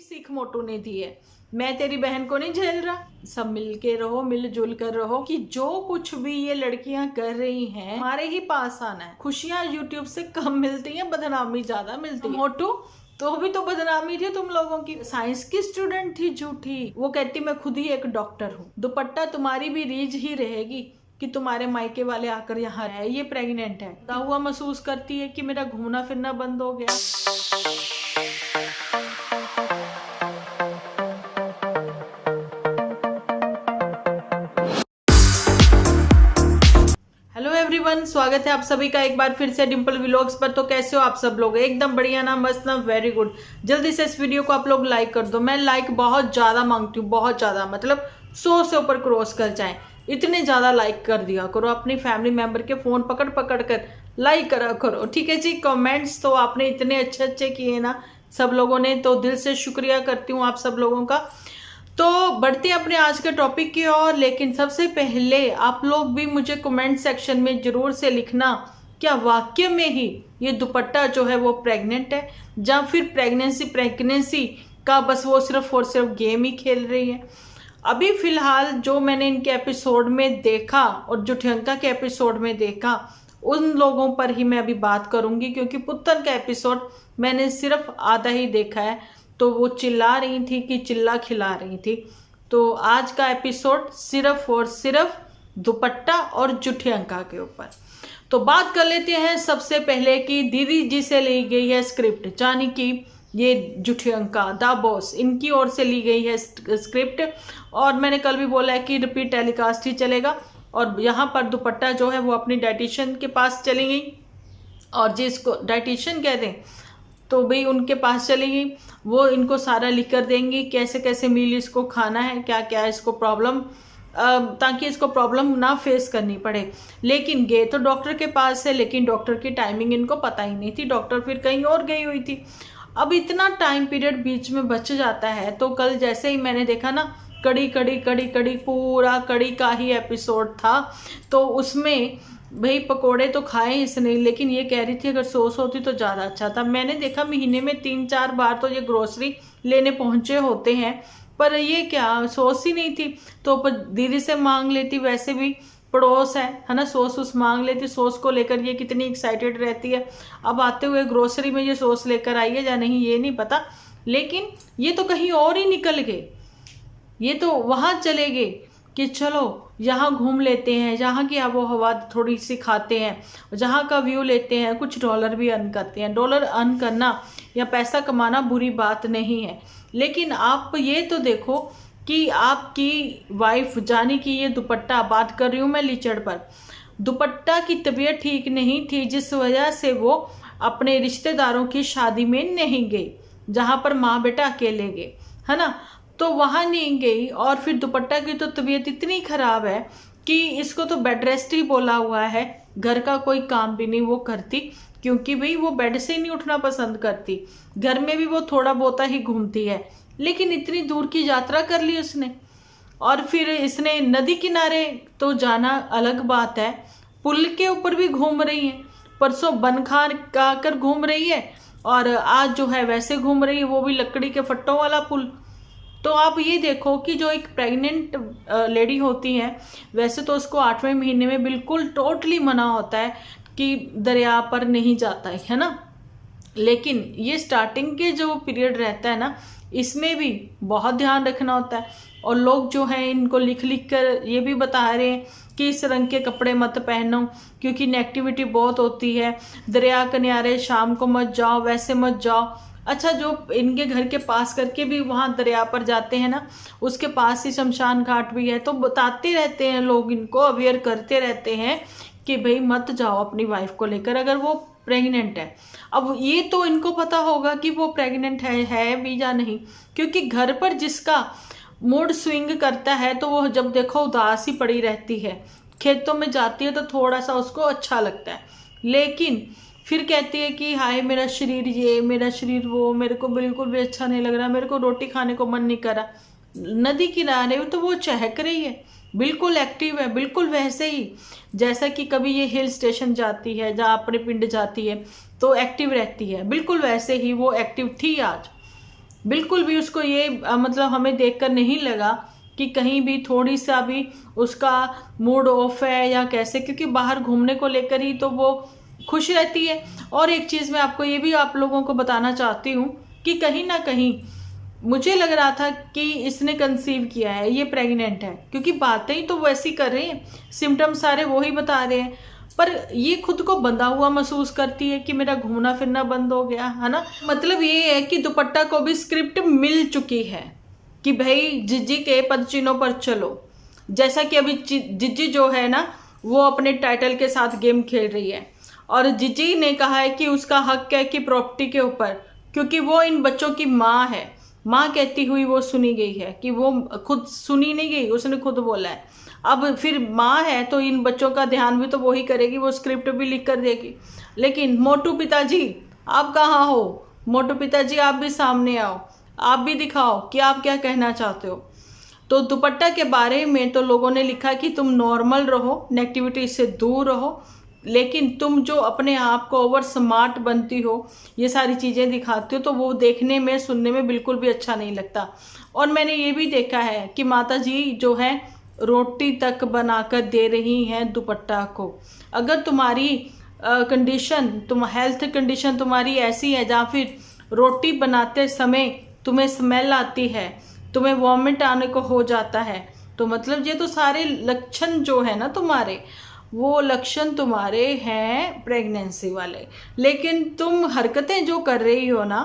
सीख मोटू ने दी है। मैं तेरी बहन को नहीं झेल रहा। सब मिल के रहो, मिलजुल कर रहो कि जो कुछ भी ये लड़कियां कर रही हैं हमारे ही पास आना है। खुशियां यूट्यूब से कम मिलती हैं, बदनामी ज्यादा मिलती है। मोटू तो भी तो बदनामी थी तुम लोगों की। साइंस की स्टूडेंट थी झूठी, वो कहती मैं खुद ही एक डॉक्टर हूँ। दुपट्टा तुम्हारी भी रीझ ही रहेगी कि तुम्हारे मायके वाले आकर यहाँ है, ये प्रेग्नेंट है। हुआ महसूस करती है कि मेरा घूमना फिरना बंद हो गया। हेलो एवरीवन, स्वागत है आप सभी का एक बार फिर से डिंपल व्लॉग्स पर। तो कैसे हो आप सब लोग? एकदम बढ़िया ना, मस्त ना, वेरी गुड। जल्दी से इस वीडियो को आप लोग लाइक कर दो। मैं लाइक बहुत ज्यादा मांगती हूँ, बहुत ज्यादा, मतलब 100 से ऊपर क्रॉस कर जाए, इतने ज्यादा लाइक कर दिया करो। अपनी फैमिली मेंबर के फोन पकड़ पकड़ कर लाइक करा करो, ठीक है जी। कमेंट्स तो आपने इतने अच्छे अच्छे किए ना सब लोगों ने, तो दिल से शुक्रिया करती हूँ आप सब लोगों का। तो बढ़ते अपने आज के टॉपिक की ओर, लेकिन सबसे पहले आप लोग भी मुझे कमेंट सेक्शन में जरूर से लिखना, क्या वाकई में ही ये दुपट्टा जो है वो प्रेग्नेंट है, या फिर प्रेगनेंसी का बस वो सिर्फ और सिर्फ गेम ही खेल रही है। अभी फिलहाल जो मैंने इनके एपिसोड में देखा और जो ठियंका के एपिसोड में देखा, उन लोगों पर ही मैं अभी बात करूंगी, क्योंकि पुत्तन का एपिसोड मैंने सिर्फ आधा ही देखा है। तो वो चिल्ला रही थी कि चिल्ला खिला रही थी। तो आज का एपिसोड सिर्फ और सिर्फ दुपट्टा और जुठियंका के ऊपर। तो बात कर लेते हैं सबसे पहले कि दीदी जी से ली गई है स्क्रिप्ट, यानी कि ये जुठियंका द बॉस, इनकी ओर से ली गई है स्क्रिप्ट। और मैंने कल भी बोला है कि रिपीट टेलीकास्ट ही चलेगा। और यहाँ पर दुपट्टा जो है वो अपनी डाइटिशियन के पास चली गई, और जिसको डाइटिशियन कहते हैं तो भाई उनके पास चली गई। वो इनको सारा लिख कर देंगी कैसे कैसे मील इसको खाना है, क्या क्या इसको प्रॉब्लम, ताकि इसको प्रॉब्लम ना फेस करनी पड़े। लेकिन गए तो डॉक्टर के पास है, लेकिन डॉक्टर की टाइमिंग इनको पता ही नहीं थी। डॉक्टर फिर कहीं और गई हुई थी। अब इतना टाइम पीरियड बीच में बच जाता है। तो कल जैसे ही मैंने देखा ना, कड़ी कड़ी कड़ी कड़ी पूरा कड़ी का ही एपिसोड था। तो उसमें भाई पकोड़े तो खाए इसने, लेकिन ये कह रही थी अगर सॉस होती तो ज़्यादा अच्छा था। मैंने देखा महीने में 3-4 बार तो ये ग्रोसरी लेने पहुंचे होते हैं, पर ये क्या सॉस ही नहीं थी। तो दीदी से मांग लेती, वैसे भी पड़ोस है ना, सॉस उस मांग लेती। सॉस को लेकर ये कितनी एक्साइटेड रहती है। अब आते हुए ग्रोसरी में ये सॉस लेकर आई है या नहीं ये नहीं पता, लेकिन ये तो कहीं और ही निकल गए। ये तो वहां चले गए कि चलो यहाँ घूम लेते हैं, जहाँ की आबो हवा थोड़ी सी खाते हैं, जहाँ का व्यू लेते हैं, कुछ डॉलर भी अर्न करते हैं। डॉलर अर्न करना या पैसा कमाना बुरी बात नहीं है, लेकिन आप ये तो देखो कि आपकी वाइफ, जानी कि ये दुपट्टा, बात कर रही हूँ मैं लीचड़ पर, दुपट्टा की तबीयत ठीक नहीं थी, जिस वजह से वो अपने रिश्तेदारों की शादी में नहीं गई, जहाँ पर माँ बेटा अकेले गए, है ना। तो वहां नहीं गई। और फिर दुपट्टा की तो तबीयत इतनी खराब है कि इसको तो बेड रेस्ट ही बोला हुआ है। घर का कोई काम भी नहीं वो करती, क्योंकि भाई वो बेड से ही नहीं उठना पसंद करती। घर में भी वो थोड़ा बहुत ही घूमती है, लेकिन इतनी दूर की यात्रा कर ली उसने। और फिर इसने नदी किनारे तो जाना अलग बात है, पुल के ऊपर भी घूम रही है। परसों बन खा कर घूम रही है, और आज जो है वैसे घूम रही है, वो भी लकड़ी के फट्टों वाला पुल। तो आप ये देखो कि जो एक प्रेग्नेंट लेडी होती है, वैसे तो उसको 8वें महीने में बिल्कुल टोटली मना होता है कि दरिया पर नहीं जाता है ना। लेकिन ये स्टार्टिंग के जो पीरियड रहता है ना, इसमें भी बहुत ध्यान रखना होता है। और लोग जो हैं इनको लिख लिख कर ये भी बता रहे हैं कि इस रंग के कपड़े मत पहनो, क्योंकि नेगेटिविटी बहुत होती है। दरिया किनारे शाम को मत जाओ, वैसे मत जाओ। अच्छा, जो इनके घर के पास करके भी वहाँ दरिया पर जाते हैं ना, उसके पास ही शमशान घाट भी है। तो बताते रहते हैं लोग, इनको अवेयर करते रहते हैं कि भाई मत जाओ अपनी वाइफ को लेकर अगर वो प्रेग्नेंट है। अब ये तो इनको पता होगा कि वो प्रेग्नेंट है भी या नहीं, क्योंकि घर पर जिसका मूड स्विंग करता है तो वो जब देखो उदास ही पड़ी रहती है। खेतों में जाती है तो थोड़ा सा उसको अच्छा लगता है, लेकिन फिर कहती है कि हाय मेरा शरीर ये, मेरा शरीर वो, मेरे को बिल्कुल भी अच्छा नहीं लग रहा, मेरे को रोटी खाने को मन नहीं कर रहा। नदी किनारे तो वो चहक रही है, बिल्कुल एक्टिव है, बिल्कुल वैसे ही जैसा कि कभी ये हिल स्टेशन जाती है, जहाँ अपने पिंड जाती है तो एक्टिव रहती है, बिल्कुल वैसे ही वो एक्टिव थी आज। बिल्कुल भी उसको ये मतलब हमें देखकर नहीं लगा कि कहीं भी थोड़ी सा भी उसका मूड ऑफ है या कैसे, क्योंकि बाहर घूमने को लेकर ही तो वो खुश रहती है। और एक चीज़ मैं आपको ये भी आप लोगों को बताना चाहती हूँ कि कहीं ना कहीं मुझे लग रहा था कि इसने कंसीव किया है, ये प्रेग्नेंट है, क्योंकि बातें ही तो वैसी कर रहे हैं, सिम्टम्स सारे वो ही बता रहे हैं। पर ये खुद को बंधा हुआ महसूस करती है कि मेरा घूमना फिरना बंद हो गया है ना। मतलब ये है कि दुपट्टा को भी स्क्रिप्ट मिल चुकी है कि भाई जिज्जी के पदचिन्हों पर चलो। जैसा कि अभी जिज्जी जो है ना वो अपने टाइटल के साथ गेम खेल रही है, और जिज्जी ने कहा है कि उसका हक है कि प्रॉपर्टी के ऊपर, क्योंकि वो इन बच्चों की माँ है। माँ कहती हुई वो सुनी गई है, कि वो खुद सुनी नहीं गई, उसने खुद बोला है। अब फिर माँ है तो इन बच्चों का ध्यान भी तो वो ही करेगी, वो स्क्रिप्ट भी लिख कर देगी। लेकिन मोटू पिताजी आप कहाँ हो? मोटू पिताजी आप भी सामने आओ, आप भी दिखाओ कि आप क्या कहना चाहते हो। तो दुपट्टा के बारे में तो लोगों ने लिखा कि तुम नॉर्मल रहो, नेगेटिविटी से दूर रहो, लेकिन तुम जो अपने आप को ओवर स्मार्ट बनती हो, ये सारी चीज़ें दिखाती हो, तो वो देखने में सुनने में बिल्कुल भी अच्छा नहीं लगता। और मैंने ये भी देखा है कि माता जी जो है रोटी तक बनाकर दे रही हैं दुपट्टा को। अगर तुम्हारी कंडीशन, तुम हेल्थ कंडीशन तुम्हारी ऐसी है जहाँ फिर रोटी बनाते समय तुम्हें स्मेल आती है, तुम्हें वॉमिट आने को हो जाता है, तो मतलब ये तो सारे लक्षण जो है ना तुम्हारे, वो लक्षण तुम्हारे हैं प्रेगनेंसी वाले। लेकिन तुम हरकतें जो कर रही हो ना,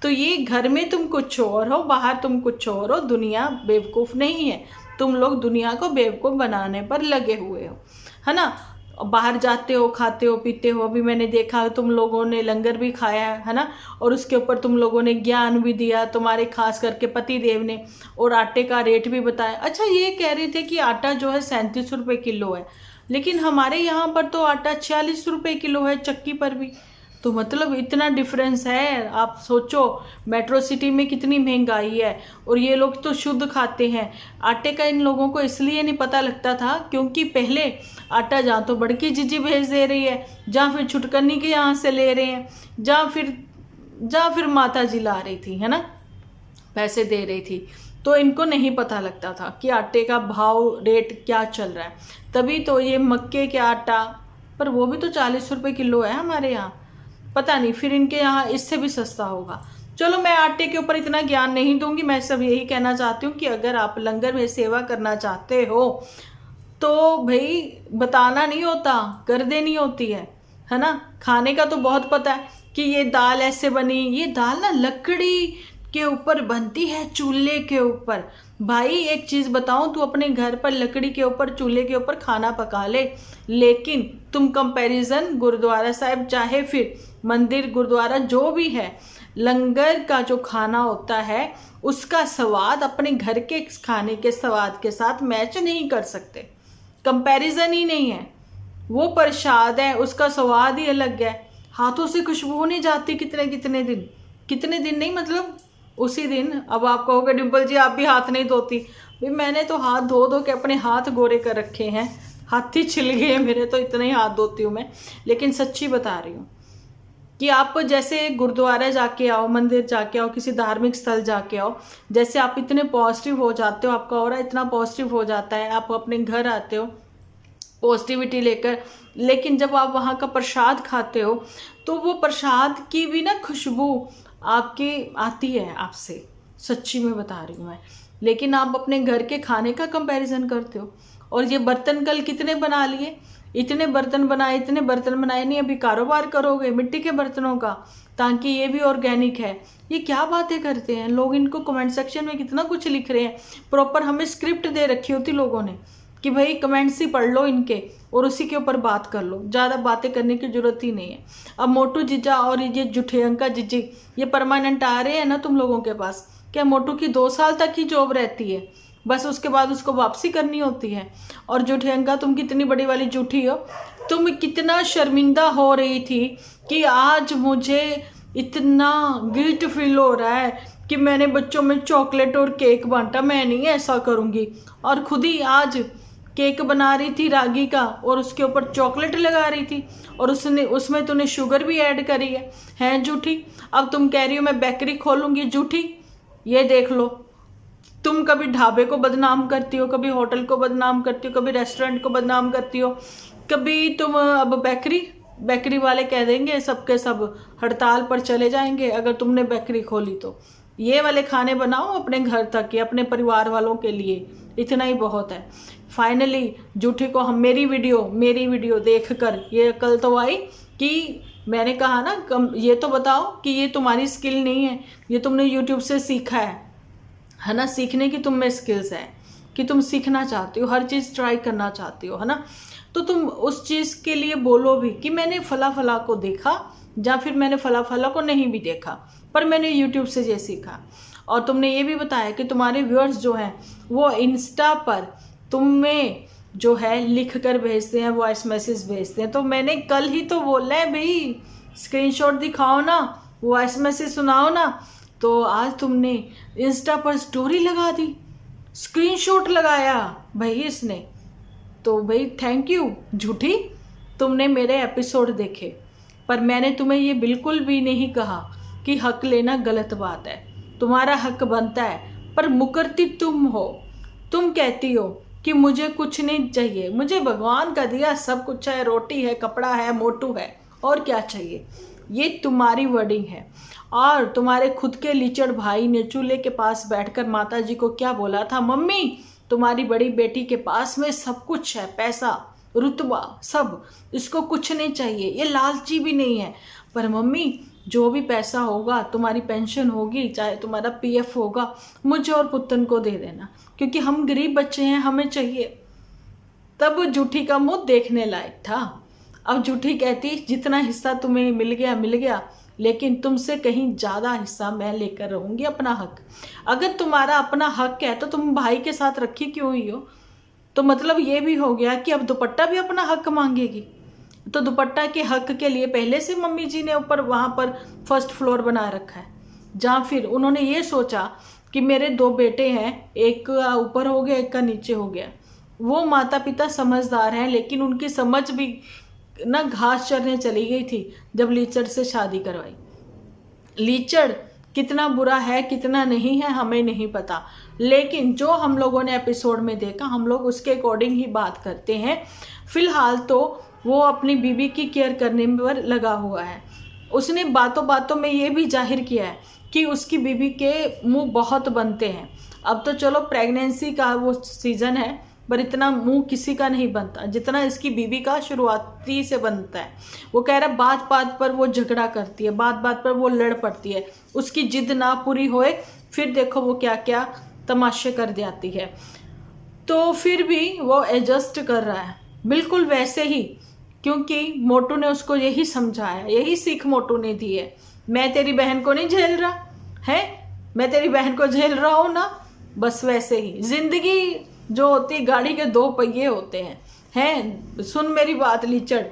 तो ये घर में तुम कुछ और हो, बाहर तुम कुछ और हो। दुनिया बेवकूफ़ नहीं है, तुम लोग दुनिया को बेवकूफ़ बनाने पर लगे हुए हो, है ना। बाहर जाते हो, खाते हो, पीते हो। अभी मैंने देखा तुम लोगों ने लंगर भी खाया है ना, और उसके ऊपर तुम लोगों ने ज्ञान भी दिया, तुम्हारे खास करके पति देव ने, और आटे का रेट भी बताया। अच्छा, ये कह रहे थे कि आटा जो है 37 रुपये किलो है, लेकिन हमारे यहाँ पर तो आटा 46 रुपये किलो है, चक्की पर भी। तो मतलब इतना डिफरेंस है, आप सोचो मेट्रो सिटी में कितनी महंगाई है, और ये लोग तो शुद्ध खाते हैं। आटे का इन लोगों को इसलिए नहीं पता लगता था क्योंकि पहले आटा जहाँ तो बड़की जीजी भेज दे रही है, जहाँ फिर छुटकनी के यहाँ से ले रहे हैं, जहाँ फिर माता जी ला रही थी, है ना, पैसे दे रही थी। तो इनको नहीं पता लगता था कि आटे का भाव रेट क्या चल रहा है। तभी तो ये मक्के के आटा, पर वो भी तो 40 रुपये किलो है हमारे यहाँ। पता नहीं फिर इनके यहाँ इससे भी सस्ता होगा। चलो, मैं आटे के ऊपर इतना ज्ञान नहीं दूंगी। मैं सब यही कहना चाहती हूँ कि अगर आप लंगर में सेवा करना चाहते हो तो भाई बताना नहीं होता, कर देनी होती है ना। खाने का तो बहुत पता है कि ये दाल ऐसे बनी, ये दाल ना लकड़ी के ऊपर बनती है, चूल्हे के ऊपर। भाई एक चीज़ बताऊं, तू अपने घर पर लकड़ी के ऊपर, चूल्हे के ऊपर खाना पका ले, लेकिन तुम कंपैरिजन गुरुद्वारा साहिब, चाहे फिर मंदिर गुरुद्वारा जो भी है, लंगर का जो खाना होता है उसका स्वाद अपने घर के खाने के स्वाद के साथ मैच नहीं कर सकते, कंपैरिजन ही नहीं है। वो प्रसाद है, उसका स्वाद ही अलग है। हाथों से खुशबू नहीं जाती कितने कितने दिन नहीं, मतलब उसी दिन। अब आप कहोगे डिम्पल जी आप भी हाथ नहीं धोती। भाई मैंने तो हाथ धो धो के अपने हाथ गोरे कर रखे हैं, हाथ ही छिल गए मेरे, तो इतने ही हाथ धोती हूँ मैं। लेकिन सच्ची बता रही हूँ कि आप जैसे गुरुद्वारा जाके आओ, मंदिर जाके आओ, किसी धार्मिक स्थल जाके आओ, जैसे आप इतने पॉजिटिव हो जाते हो, आपका ऑरा इतना पॉजिटिव हो जाता है, आप अपने घर आते हो पॉजिटिविटी लेकर। लेकिन जब आप वहाँ का प्रसाद खाते हो तो वो प्रसाद की भी ना खुशबू आपकी आती है आपसे, सच्ची में बता रही हूँ मैं। लेकिन आप अपने घर के खाने का कंपैरिजन करते हो। और ये बर्तन कल कितने बना लिए, इतने बर्तन बनाए नहीं, अभी कारोबार करोगे मिट्टी के बर्तनों का, ताकि ये भी ऑर्गेनिक है। ये क्या बातें करते हैं लोग, इनको कमेंट सेक्शन में कितना कुछ लिख रहे हैं। प्रॉपर हमें स्क्रिप्ट दे रखी होती लोगों ने कि भाई कमेंट्स ही पढ़ लो इनके और उसी के ऊपर बात कर लो, ज़्यादा बातें करने की जरूरत ही नहीं है। अब मोटू जीजा और ये जुठेयंका जीजी ये परमानेंट आ रहे हैं ना तुम लोगों के पास। क्या मोटू की 2 साल तक ही जॉब रहती है, बस उसके बाद उसको वापसी करनी होती है। और जुठेयंका तुम कितनी बड़ी वाली जूठी हो, तुम कितना शर्मिंदा हो रही थी कि आज मुझे इतना गिल्ट फील हो रहा है कि मैंने बच्चों में चॉकलेट और केक बांटा, मैं नहीं ऐसा करूँगी। और खुद ही आज केक बना रही थी रागी का और उसके ऊपर चॉकलेट लगा रही थी, और उसमें तूने शुगर भी ऐड करी है झूठी। अब तुम कह रही हो मैं बेकरी खोलूंगी, झूठी। ये देख लो, तुम कभी ढाबे को बदनाम करती हो, कभी होटल को बदनाम करती हो, कभी रेस्टोरेंट को बदनाम करती हो, कभी तुम अब बेकरी वाले कह देंगे सबके सब हड़ताल पर चले जाएंगे अगर तुमने बेकरी खोली तो। ये वाले खाने बनाओ अपने घर तक या अपने परिवार वालों के लिए, इतना ही बहुत है। फाइनली जूठी को हम मेरी वीडियो देखकर ये अकल तो आई कि मैंने कहा ना ये तो बताओ कि ये तुम्हारी स्किल नहीं है, ये तुमने यूट्यूब से सीखा है ना। सीखने की तुम में स्किल्स है कि तुम सीखना चाहती हो, हर चीज़ ट्राई करना चाहती हो, है ना। तो तुम उस चीज़ के लिए बोलो भी कि मैंने फला को देखा, या फिर मैंने फला को नहीं भी देखा, पर मैंने यूट्यूब से ये सीखा। और तुमने ये भी बताया कि तुम्हारे व्यूअर्स जो हैं वो इंस्टा पर तुम्हें जो है लिख कर भेजते हैं, वॉइस मैसेज भेजते हैं। तो मैंने कल ही तो बोला है भाई, स्क्रीनशॉट दिखाओ ना, वॉइस मैसेज सुनाओ ना। तो आज तुमने इंस्टा पर स्टोरी लगा दी, स्क्रीनशॉट लगाया भाई इसने। तो भाई थैंक यू झूठी, तुमने मेरे एपिसोड देखे, पर मैंने तुम्हें ये बिल्कुल भी नहीं कहा कि हक लेना गलत बात है। तुम्हारा हक बनता है, पर मुकरती तुम हो। तुम कहती हो कि मुझे कुछ नहीं चाहिए, मुझे भगवान का दिया सब कुछ है, रोटी है, कपड़ा है, मोटू है, और क्या चाहिए। ये तुम्हारी वर्डिंग है। और तुम्हारे खुद के लीचड़ भाई ने चूल्हे के पास बैठकर माता जी को क्या बोला था, मम्मी तुम्हारी बड़ी बेटी के पास में सब कुछ है, पैसा रुतबा सब, इसको कुछ नहीं चाहिए, ये लालची भी नहीं है, पर मम्मी जो भी पैसा होगा, तुम्हारी पेंशन होगी, चाहे तुम्हारा पीएफ होगा, मुझे और पुत्तन को दे देना, क्योंकि हम गरीब बच्चे हैं, हमें चाहिए। तब जूठी का मुंह देखने लायक था। अब जूठी कहती जितना हिस्सा तुम्हें मिल गया, लेकिन तुमसे कहीं ज़्यादा हिस्सा मैं लेकर रहूँगी, अपना हक। अगर तुम्हारा अपना हक है तो तुम भाई के साथ रखी क्यों हुई हो। तो मतलब ये भी हो गया कि अब दुपट्टा भी अपना हक मांगेगी। तो दुपट्टा के हक के लिए पहले से मम्मी जी ने ऊपर वहाँ पर फर्स्ट फ्लोर बना रखा है, जहाँ फिर उन्होंने ये सोचा कि मेरे 2 बेटे हैं, एक का ऊपर हो गया, एक का नीचे हो गया। वो माता पिता समझदार हैं, लेकिन उनकी समझ भी ना घास चरने चली गई थी जब लीचड़ से शादी करवाई। लीचड़ कितना बुरा है कितना नहीं है हमें नहीं पता, लेकिन जो हम लोगों ने एपिसोड में देखा हम लोग उसके अकॉर्डिंग ही बात करते हैं। फिलहाल तो वो अपनी बीवी की केयर करने पर लगा हुआ है। उसने बातों बातों में ये भी जाहिर किया है कि उसकी बीवी के मुंह बहुत बनते हैं। अब तो चलो प्रेगनेंसी का वो सीज़न है, पर इतना मुंह किसी का नहीं बनता जितना इसकी बीवी का शुरुआती से बनता है। वो कह रहा है बात बात पर वो झगड़ा करती है, बात बात पर वो लड़ पड़ती है, उसकी जिद ना पूरी होए फिर देखो वो क्या क्या तमाशे कर जाती है। तो फिर भी वो एडजस्ट कर रहा है बिल्कुल वैसे ही, क्योंकि मोटू ने उसको यही समझाया, यही सीख मोटू ने दी है। मैं तेरी बहन को नहीं झेल रहा है, मैं तेरी बहन को झेल रहा हूँ ना, बस वैसे ही जिंदगी जो होती गाड़ी के 2 पहिए होते हैं। सुन मेरी बात लीचड़,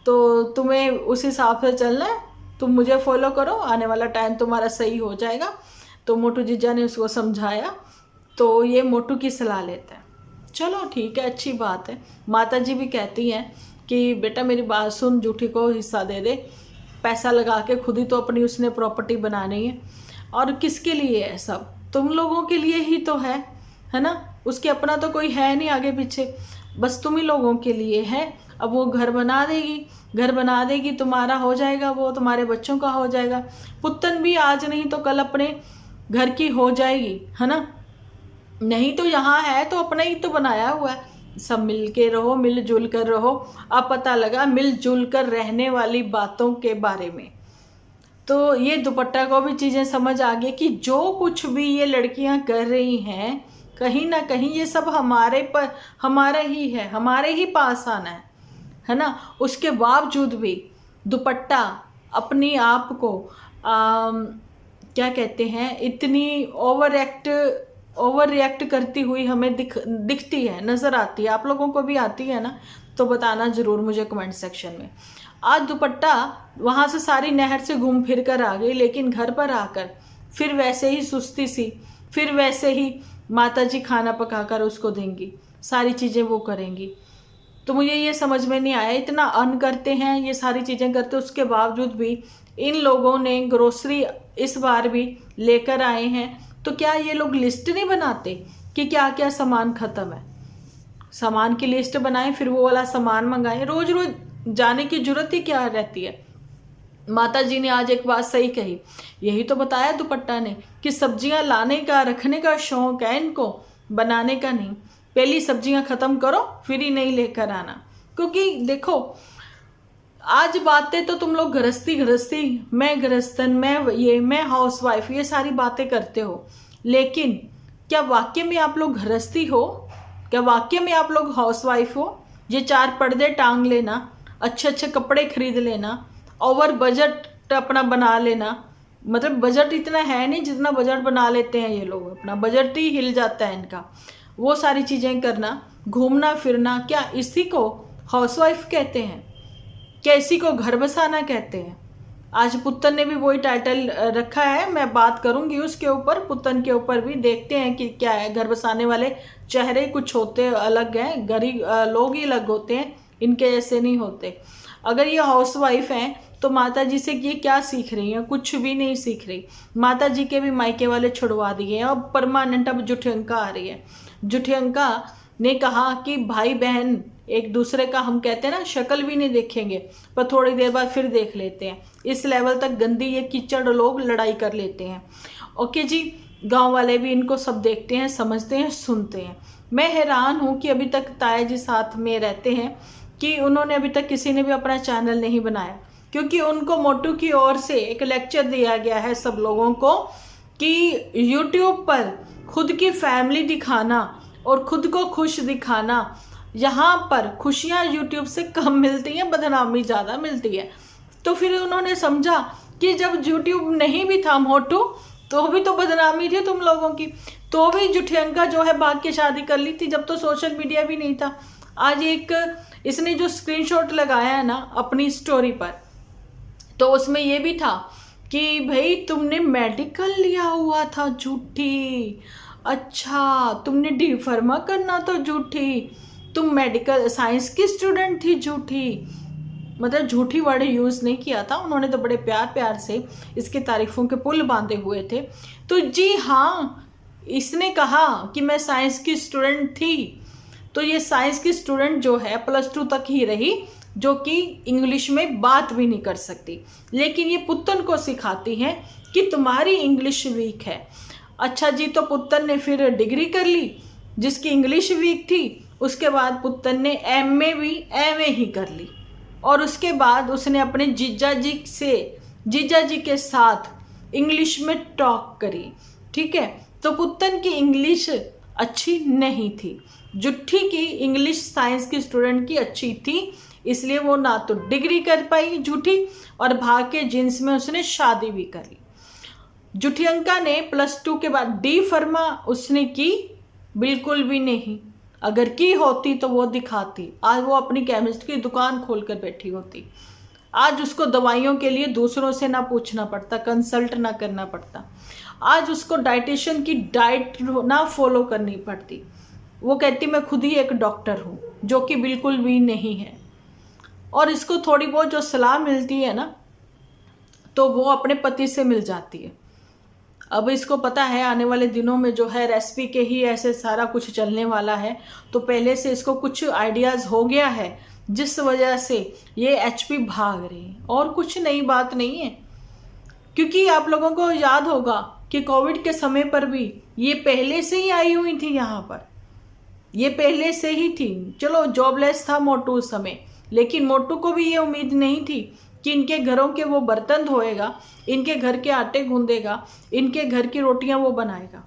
तो तुम्हें उस हिसाब से चलना है, तुम मुझे फॉलो करो, आने वाला टाइम तुम्हारा सही हो जाएगा। तो मोटू जीजा ने उसको समझाया, तो ये मोटू की सलाह लेता है। चलो ठीक है, अच्छी बात है। माता जी भी कहती हैं कि बेटा मेरी बात सुन, जूठी को हिस्सा दे दे, पैसा लगा के खुद ही तो अपनी उसने प्रॉपर्टी बनानी है। और किसके लिए है सब, तुम लोगों के लिए ही तो है ना। उसके अपना तो कोई है नहीं आगे पीछे, बस तुम ही लोगों के लिए है। अब वो घर बना देगी, तुम्हारा हो जाएगा, वो तुम्हारे बच्चों का हो जाएगा। पुत्तन भी आज नहीं तो कल अपने घर की हो जाएगी, है ना। नहीं तो यहाँ है तो अपना ही तो बनाया हुआ है। सब मिल के रहो, मिलजुल कर रहो। अब पता लगा मिलजुल कर रहने वाली बातों के बारे में। तो ये दुपट्टा को भी चीज़ें समझ आ गई कि जो कुछ भी ये लड़कियां कर रही हैं कहीं ना कहीं ये सब हमारे ही है, हमारे ही पास आना है ना। उसके बावजूद भी दुपट्टा अपनी आप को क्या कहते हैं, इतनी ओवर रिएक्ट करती हुई हमें दिखती है, नज़र आती है। आप लोगों को भी आती है ना, तो बताना ज़रूर मुझे कमेंट सेक्शन में। आज दुपट्टा वहाँ से सारी नहर से घूम फिर कर आ गई, लेकिन घर पर आकर फिर वैसे ही सुस्ती सी, फिर वैसे ही माता जी खाना पकाकर उसको देंगी, सारी चीज़ें वो करेंगी। तो मुझे ये समझ में नहीं आया, इतना अर्न करते हैं, ये सारी चीज़ें करते, उसके बावजूद भी इन लोगों ने ग्रोसरी इस बार भी लेकर आए हैं तो क्या ये लोग लिस्ट नहीं बनाते कि क्या क्या सामान खत्म है? सामान की लिस्ट बनाएं, फिर वो वाला सामान मंगाएं। रोज रोज जाने की जरूरत ही क्या रहती है? माता जी ने आज एक बात सही कही, यही तो बताया दुपट्टा ने कि सब्जियां लाने का रखने का शौक है इनको, बनाने का नहीं। पहली सब्जियां खत्म करो फिर ही नहीं लेकर आना। क्योंकि देखो, आज बातें तो तुम लोग गृहस्थी, मैं गृहस्थन, मैं हाउसवाइफ, ये सारी बातें करते हो, लेकिन क्या वाकई में आप लोग गृहस्थी हो? क्या वाकई में आप लोग हाउसवाइफ हो? ये 4 पर्दे टांग लेना, अच्छे अच्छे कपड़े खरीद लेना, ओवर बजट अपना बना लेना, मतलब बजट इतना है नहीं जितना बजट बना लेते हैं ये लोग, अपना बजट ही हिल जाता है इनका। वो सारी चीज़ें करना, घूमना फिरना, क्या इसी को हाउसवाइफ कहते हैं? क्या इसी को घर बसाना कहते हैं? आज पुत्तन ने भी वही टाइटल रखा है, मैं बात करूंगी उसके ऊपर, पुत्तन के ऊपर भी। देखते हैं कि क्या है। घर बसाने वाले चेहरे कुछ होते अलग हैं, गरीब लोग ही अलग होते हैं, इनके जैसे नहीं होते। अगर ये हाउसवाइफ हैं तो माता जी से ये क्या सीख रही हैं? कुछ भी नहीं सीख रही। माता जी के भी मायके वाले छुड़वा दिए हैं, अब परमानेंट अब जुठियंका आ रही है। जुठियंका ने कहा कि भाई बहन एक दूसरे का, हम कहते हैं ना, शक्ल भी नहीं देखेंगे पर थोड़ी देर बाद फिर देख लेते हैं। इस लेवल तक गंदी ये कीचड़ लोग लड़ाई कर लेते हैं। ओके जी, गांव वाले भी इनको सब देखते हैं, समझते हैं, सुनते हैं। मैं हैरान हूं कि अभी तक ताया जी साथ में रहते हैं कि उन्होंने अभी तक किसी ने भी अपना चैनल नहीं बनाया, क्योंकि उनको मोटू की ओर से एक लेक्चर दिया गया है सब लोगों को कि यूट्यूब पर खुद की फैमिली दिखाना और खुद को खुश दिखाना, यहाँ पर खुशियाँ यूट्यूब से कम मिलती हैं, बदनामी ज़्यादा मिलती है। तो फिर उन्होंने समझा कि जब यूट्यूब नहीं भी था मोटू, तो भी तो बदनामी थी तुम लोगों की, तो भी जुठियंका जो है भाग के शादी कर ली थी जब तो सोशल मीडिया भी नहीं था। आज एक इसने जो स्क्रीनशॉट लगाया है ना अपनी स्टोरी पर, तो उसमें ये भी था कि भाई तुमने मेडिकल लिया हुआ था, झूठी। अच्छा, तुमने डी फार्मा करना तो झूठी, तुम मेडिकल साइंस की स्टूडेंट थी, झूठी। मतलब झूठी वर्ड यूज़ नहीं किया था उन्होंने, तो बड़े प्यार प्यार से इसके तारीफों के पुल बांधे हुए थे। तो जी हाँ, इसने कहा कि मैं साइंस की स्टूडेंट थी, तो ये साइंस की स्टूडेंट जो है +2 तक ही रही, जो कि इंग्लिश में बात भी नहीं कर सकती, लेकिन ये पुत्तन को सिखाती हैं कि तुम्हारी इंग्लिश वीक है। अच्छा जी, तो पुत्तन ने फिर डिग्री कर ली जिसकी इंग्लिश वीक थी। उसके बाद पुत्तन ने एमए भी एमए ही कर ली, और उसके बाद उसने अपने जीजा जी के साथ इंग्लिश में टॉक करी। ठीक है, तो पुत्तन की इंग्लिश अच्छी नहीं थी, जुट्ठी की इंग्लिश साइंस की स्टूडेंट की अच्छी थी, इसलिए वो ना तो डिग्री कर पाई झूठी, और भाग के जींस में उसने शादी भी करी। जुठियंका ने +2 के बाद डी फार्मा उसने की बिल्कुल भी नहीं, अगर की होती तो वो दिखाती, आज वो अपनी केमिस्ट की दुकान खोलकर बैठी होती। आज उसको दवाइयों के लिए दूसरों से ना पूछना पड़ता, कंसल्ट ना करना पड़ता। आज उसको डाइटिशियन की डाइट ना फॉलो करनी पड़ती। वो कहती मैं खुद ही एक डॉक्टर हूँ, जो कि बिल्कुल भी नहीं है। और इसको थोड़ी बहुत जो सलाह मिलती है ना, तो वो अपने पति से मिल जाती है। अब इसको पता है आने वाले दिनों में जो है रेसिपी के ही ऐसे सारा कुछ चलने वाला है, तो पहले से इसको कुछ आइडियाज़ हो गया है, जिस वजह से ये एचपी भाग रही है, और कुछ नई बात नहीं है। क्योंकि आप लोगों को याद होगा कि कोविड के समय पर भी ये पहले से ही आई हुई थी, यहाँ पर ये पहले से ही थी। चलो जॉबलेस था मोटू उस समय, लेकिन मोटू को भी ये उम्मीद नहीं थी कि इनके घरों के वो बर्तन धोएगा, इनके घर के आटे गूंदेगा, इनके घर की रोटियां वो बनाएगा।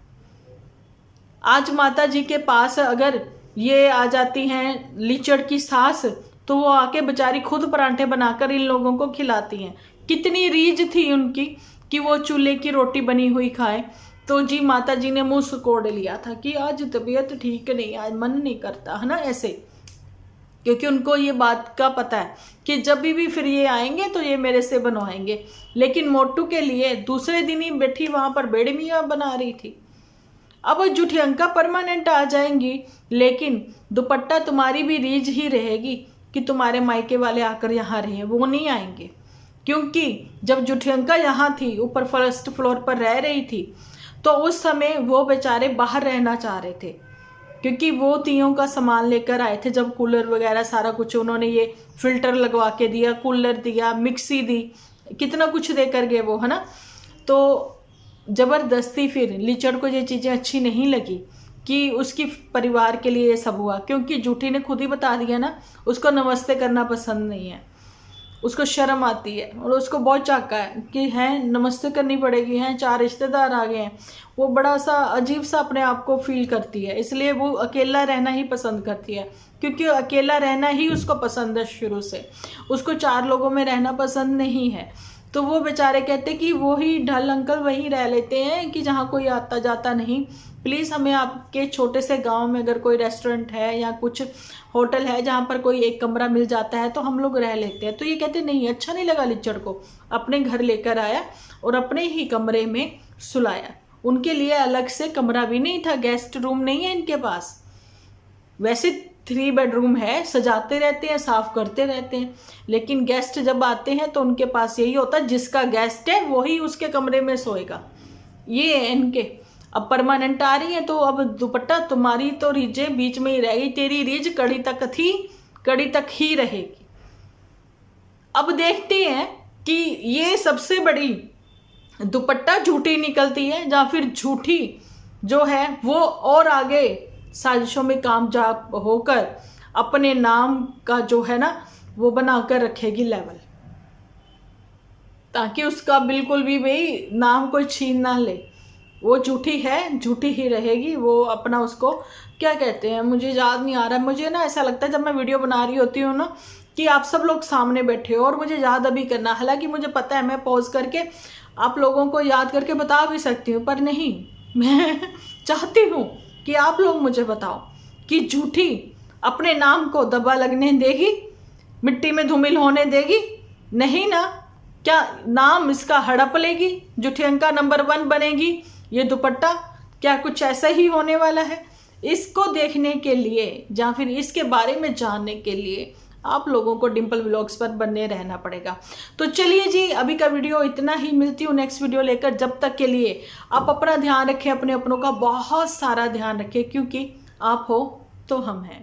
आज माता जी के पास अगर ये आ जाती हैं लीचड़ की सास, तो वो आके बेचारी खुद परांठे बनाकर इन लोगों को खिलाती हैं। कितनी रीझ थी उनकी कि वो चूल्हे की रोटी बनी हुई खाएं। तो जी माता जी ने मुंह सिकोड़ लिया था कि आज तबीयत ठीक नहीं, आज मन नहीं करता, है ना, ऐसे। क्योंकि उनको ये बात का पता है कि जब भी फिर ये आएंगे तो ये मेरे से बनवाएंगे। लेकिन मोटू के लिए दूसरे दिन ही बैठी वहां पर बेड़मियाँ बना रही थी। अब जुठियंका परमानेंट आ जाएंगी, लेकिन दुपट्टा तुम्हारी भी रीझ ही रहेगी कि तुम्हारे मायके वाले आकर यहाँ रहे, वो नहीं आएंगे। क्योंकि जब जुठियंका यहाँ थी, ऊपर फर्स्ट फ्लोर पर रह रही थी, तो उस समय वो बेचारे बाहर रहना चाह रहे थे, क्योंकि वो तीयों का सामान लेकर आए थे। जब कूलर वगैरह सारा कुछ उन्होंने ये फिल्टर लगवा के दिया, कूलर दिया, मिक्सी दी, कितना कुछ दे कर गए वो, है ना। तो ज़बरदस्ती फिर लिचड़ को ये चीज़ें अच्छी नहीं लगी कि उसकी परिवार के लिए ये सब हुआ, क्योंकि जूठी ने खुद ही बता दिया ना, उसको नमस्ते करना पसंद नहीं है, उसको शर्म आती है और उसको बहुत चाका है कि हैं नमस्ते करनी पड़ेगी, हैं 4 रिश्तेदार आ गए हैं। वो बड़ा सा अजीब सा अपने आप को फील करती है, इसलिए वो अकेला रहना ही पसंद करती है, क्योंकि अकेला रहना ही उसको पसंद है शुरू से, उसको 4 लोगों में रहना पसंद नहीं है। तो वो बेचारे कहते कि वो ही ढल अंकल वहीं रह लेते हैं कि जहाँ कोई आता जाता नहीं, प्लीज़ हमें आपके छोटे से गांव में अगर कोई रेस्टोरेंट है या कुछ होटल है जहाँ पर कोई एक कमरा मिल जाता है तो हम लोग रह लेते हैं। तो ये कहते नहीं, अच्छा नहीं लगा लिचड़ को, अपने घर लेकर आया और अपने ही कमरे में सुलाया। उनके लिए अलग से कमरा भी नहीं था, गेस्ट रूम नहीं है इनके पास। वैसे 3 बेडरूम है, सजाते रहते हैं, साफ करते रहते हैं, लेकिन गेस्ट जब आते हैं तो उनके पास यही होता है, जिसका गेस्ट है वही उसके कमरे में सोएगा। ये है इनके। अब परमानेंट आ रही है तो अब दुपट्टा तुम्हारी तो रीजें बीच में ही रहेगी, तेरी रीज कड़ी तक थी, कड़ी तक ही रहेगी। अब देखते हैं कि ये सबसे बड़ी दुपट्टा झूठी निकलती है या फिर झूठी जो है वो और आगे साजिशों में कामयाब होकर अपने नाम का जो है ना वो बनाकर रखेगी लेवल, ताकि उसका बिल्कुल भी भाई नाम कोई छीन ना ले। वो झूठी है, झूठी ही रहेगी। वो अपना उसको क्या कहते हैं, मुझे याद नहीं आ रहा। मुझे ना ऐसा लगता है जब मैं वीडियो बना रही होती हूँ ना कि आप सब लोग सामने बैठे हो और मुझे याद अभी करना, हालांकि मुझे पता है मैं पॉज करके आप लोगों को याद करके बता भी सकती हूँ, पर नहीं, मैं चाहती हूँ कि आप लोग मुझे बताओ कि झूठी अपने नाम को दबा लगने देगी, मिट्टी में धूमिल होने देगी? नहीं ना। क्या नाम इसका हड़प लेगी, झूठी अंका नंबर 1 बनेगी ये दुपट्टा? क्या कुछ ऐसा ही होने वाला है? इसको देखने के लिए या फिर इसके बारे में जानने के लिए आप लोगों को डिंपल व्लॉग्स पर बने रहना पड़ेगा। तो चलिए जी, अभी का वीडियो इतना ही, मिलती हूँ नेक्स्ट वीडियो लेकर। जब तक के लिए आप अपना ध्यान रखें, अपने अपनों का बहुत सारा ध्यान रखें, क्योंकि आप हो तो हम हैं।